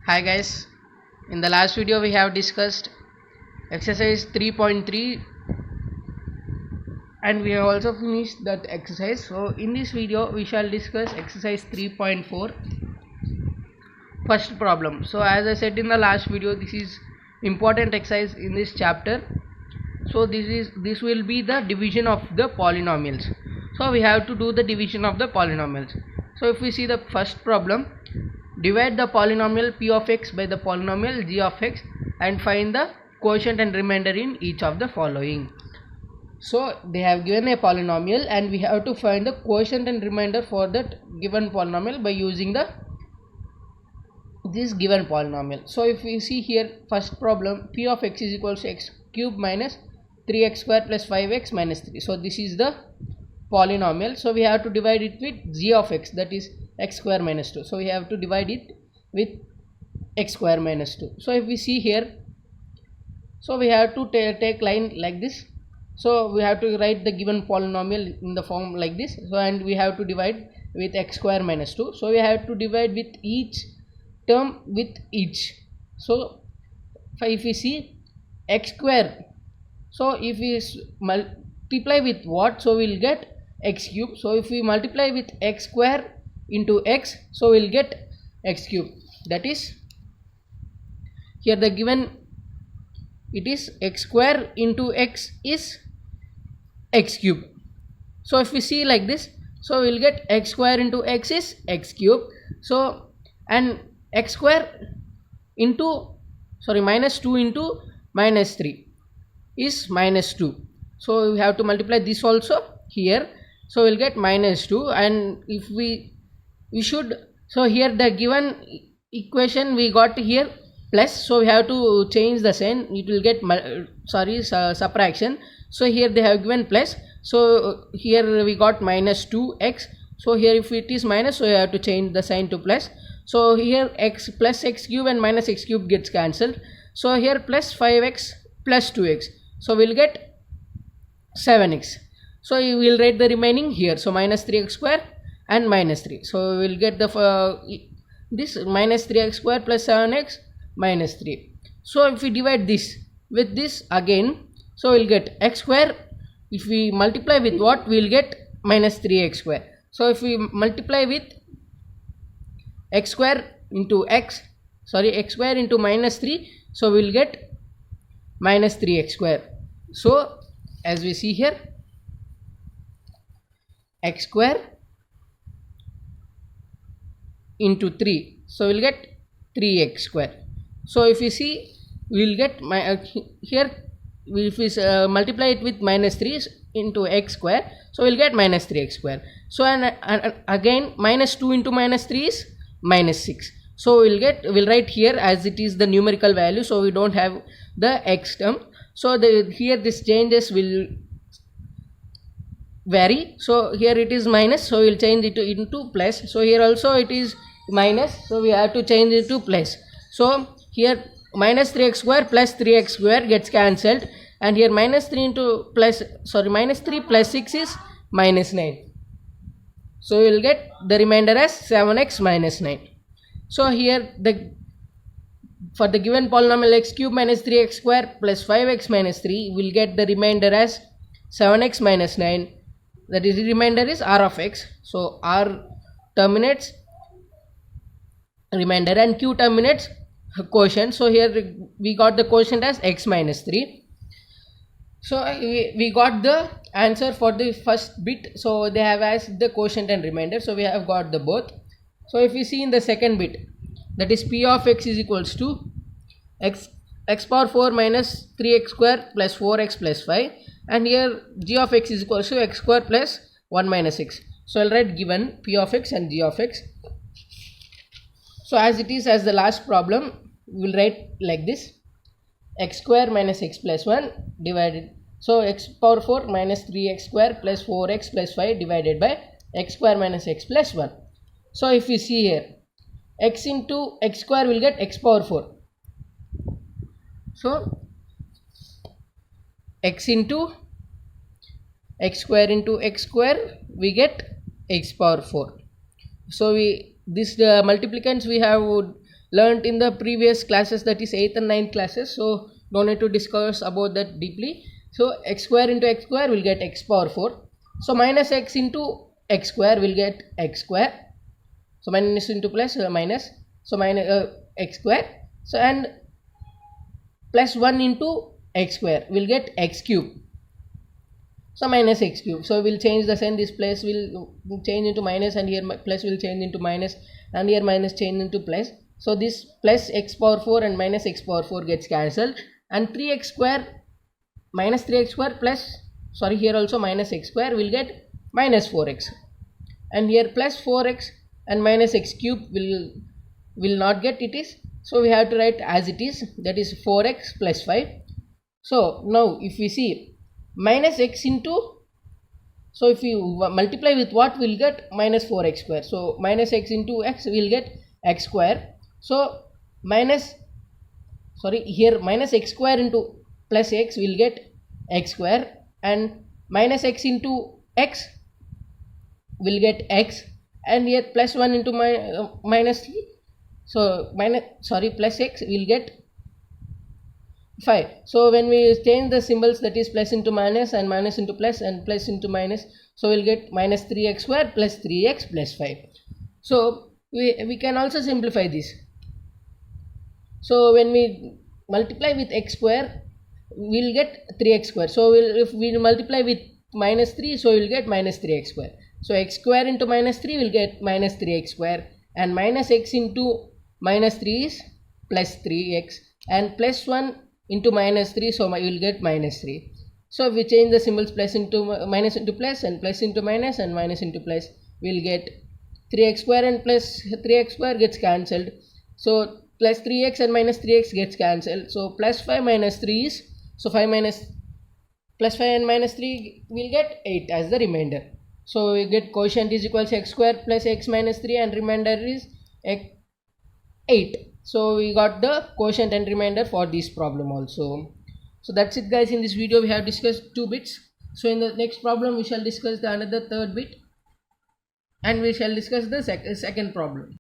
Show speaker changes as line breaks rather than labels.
Hi guys, in the last video we have discussed exercise 3.3 and we have also finished that exercise. So in this video we shall discuss exercise 3.4 first problem. So as I said in the last video, this is important exercise in this chapter. So this will be the division of the polynomials. So we have to do the division of the polynomials. So if we see the first problem, divide the polynomial p of x by the polynomial g of x and find the quotient and remainder in each of the following. So they have given a polynomial and we have to find the quotient and remainder for that given polynomial by using this given polynomial. So if we see here, first problem, p of x is equals to x cube minus 3x square plus 5x minus 3. So this is the polynomial. So we have to divide it with g of x, that is x square minus 2. So we have to divide it with x square minus 2. So if we see here, so we have to take line like this. So we have to write the given polynomial in the form like this. So and we have to divide with x square minus 2. So we have to divide with each term with each. So if we see x square, so if we multiply with what, so we'll get x cube. So if we multiply with x square into x, so we'll get x cube. That is, here the given, it is x square into x is x cube. So if we see like this, so we'll get x square into x is x cube. So and x square into minus 2 into minus 3 is minus 2. So we have to multiply this also here. So we'll get minus 2, and if we should, so here the given equation we got here plus, so we have to change the sign, it will get subtraction. So here they have given plus, so here we got minus 2x. So here if it is minus, so you have to change the sign to plus. So here x plus x cube and minus x cube gets cancelled. So here plus 5x plus 2x, so we'll get 7x. So you will write the remaining here. So minus 3x square and minus 3. So we will get the this minus 3x square plus 7x minus 3. So if we divide this with this again, so we'll get x square. If we multiply with what, we'll get minus 3x square. So if we multiply with x square into x square into minus 3, so we'll get minus 3x square. So as we see here, x square into 3, so we'll get 3x square. So if you see, we'll get here if we multiply it with minus 3 into x square, so we'll get minus 3x square. So and again minus 2 into minus 3 is minus 6. So we'll write here as it is the numerical value, so we don't have the x term. So here this changes will vary. So here it is minus, so we'll change it into plus. So here also it is minus, so we have to change it to plus. So here minus 3x square plus 3x square gets cancelled, and here minus 3 into minus 3 plus 6 is minus 9. So we will get the remainder as 7x minus 9. So here for the given polynomial x cube minus 3x square plus 5x minus 3, we will get the remainder as 7x minus 9. That is, the remainder is r of x. So r terminates remainder and q terminates quotient. So here we got the quotient as x minus 3. So we got the answer for the first bit. So they have asked the quotient and remainder, so we have got the both. So if we see in the second bit, that is p of x is equals to x power 4 minus 3x square plus 4x plus 5, and here g of x is equals to x square plus 1 minus x. So I'll write given p of x and g of x. So as it is as the last problem, we will write like this: x square minus x plus 1 divided, so x power 4 minus 3x square plus 4x plus 5 divided by x square minus x plus 1. So if we see here, x into x square will get x power 4. So x into x square into x square, we get x power 4. So this multiplicants we have learnt in the previous classes, that is 8th and 9th classes, so don't need to discuss about that deeply. So x square into x square will get x power 4. So minus x into x square will get x square. So minus into plus minus, so minus x square. So and plus 1 into x square will get x cube. So minus x cube. So we'll change the sign. This place will change into minus, and here plus will change into minus, and here minus change into plus. So this plus x power 4 and minus x power 4 gets cancelled, and 3x square minus 3x square plus, sorry, here also minus x square will get minus 4x, and here plus 4x and minus x cube will not get, it is. So we have to write as it is, that is 4x plus 5. So now if we see minus x into, so if you multiply with what, we'll get minus 4x square. So minus x into x will get x square. So minus, sorry, here minus x square into plus x will get x square, and minus x into x will get x, and here plus 1 into minus 3, so plus x will get 5. So when we change the symbols, that is plus into minus and minus into plus and plus into minus, so we'll get minus 3x square plus 3x plus 5. So we can also simplify this. So when we multiply with x square, we'll get 3x square. So if we multiply with minus 3, so we'll get minus 3x square. So x square into minus 3 will get minus 3x square, and minus x into minus 3 is plus 3x, and plus 1 into minus 3, so we will get minus 3. So if we change the symbols, plus into minus into plus and plus into minus and minus into plus, we'll get 3x square and plus 3x square gets cancelled. So plus 3x and minus 3x gets cancelled. So plus 5 minus 3 is, so 5 minus plus 5 and minus 3 will get 8 as the remainder. So we get quotient is equals x square plus x minus 3, and remainder is 8. So we got the quotient and remainder for this problem also. So that's it guys. In this video we have discussed 2 bits. So in the next problem we shall discuss the another third bit, and we shall discuss the second problem.